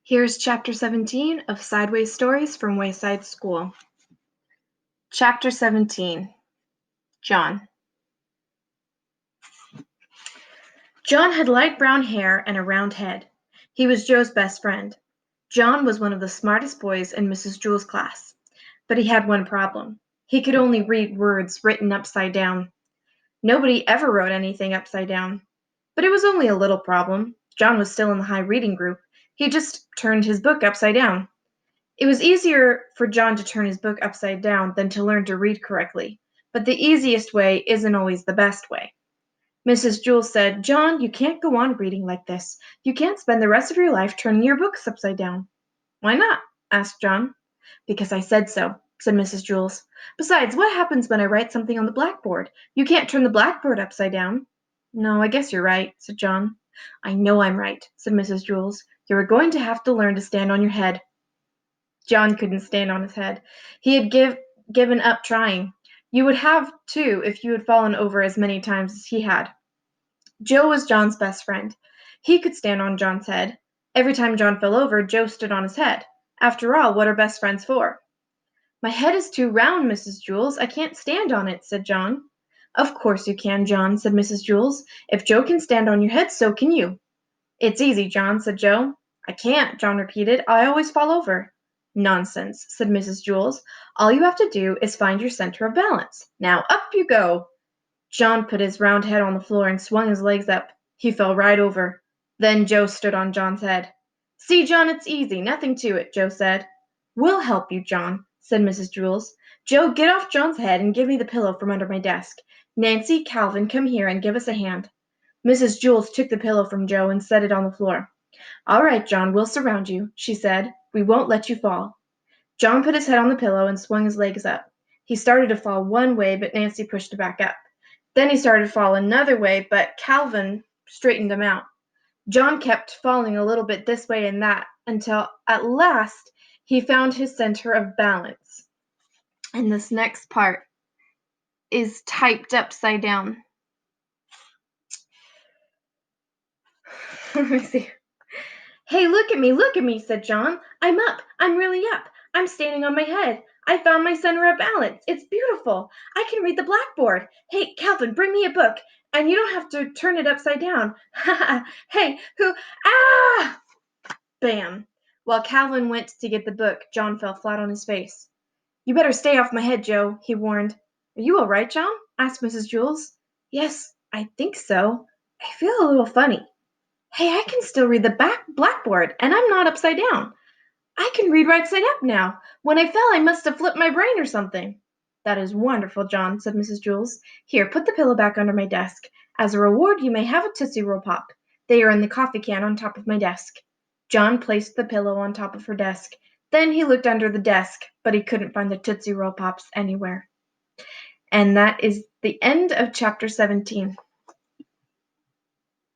Here's Chapter 17 of Sideways Stories from Wayside School. Chapter 17. John. John had light brown hair and a round head. He was Joe's best friend. John was one of the smartest boys in Mrs. Jewell's class, but he had one problem. He could only read words written upside down. Nobody ever wrote anything upside down. But it was only a little problem. John was still in the high reading group. He just turned his book upside down. It was easier for John to turn his book upside down than to learn to read correctly, but the easiest way isn't always the best way. Mrs. Jewell said, "John, you can't go on reading like this. You can't spend the rest of your life turning your books upside down." "Why not?" asked John. "Because I said so," said Mrs. Jewell. "Besides, what happens when I write something on the blackboard? You can't turn the blackboard upside down." "No, I guess you're right," said John. "I know I'm right," said Mrs. Jewell. "You're going to have to learn to stand on your head." John couldn't stand on his head. He had given up trying. You would have, too, if you had fallen over as many times as he had. Joe was John's best friend. He could stand on John's head. Every time John fell over, Joe stood on his head. After all, what are best friends for? "My head is too round, Mrs. Jewell. I can't stand on it," said John. "Of course you can, John," said Mrs. Jewell. "If Joe can stand on your head, so can you." "It's easy, John," said Joe. "I can't," John repeated. "I always fall over." "Nonsense," said Mrs. Jewell. "All you have to do is find your center of balance. Now up you go." John put his round head on the floor and swung his legs up. He fell right over. Then Joe stood on John's head. "See, John, it's easy. Nothing to it," Joe said. "We'll help you, John," said Mrs. Jewell. "Joe, get off John's head and give me the pillow from under my desk. Nancy, Calvin, come here and give us a hand." Mrs. Jewell took the pillow from Joe and set it on the floor. "All right, John, we'll surround you," she said. "We won't let you fall." John put his head on the pillow and swung his legs up. He started to fall one way, but Nancy pushed him back up. Then he started to fall another way, but Calvin straightened him out. John kept falling a little bit this way and that until at last he found his center of balance. And this next part is typed upside down. Let me see. "Hey, look at me, said John. "I'm up. I'm really up. I'm standing on my head. I found my center of balance. It's beautiful. I can read the blackboard. Hey, Calvin, bring me a book. And you don't have to turn it upside down. Ha ha. Hey, who? Ah!" Bam. While Calvin went to get the book, John fell flat on his face. "You better stay off my head, Joe," he warned. "Are you all right, John?" asked Mrs. Jewell. "Yes, I think so. I feel a little funny. Hey, I can still read the blackboard, and I'm not upside down. I can read right side up now. When I fell, I must have flipped my brain or something." "That is wonderful, John," said Mrs. Jewell. "Here, put the pillow back under my desk. As a reward, you may have a Tootsie Roll Pop. They are in the coffee can on top of my desk." John placed the pillow on top of her desk. Then he looked under the desk, but he couldn't find the Tootsie Roll Pops anywhere. And that is the end of Chapter 17.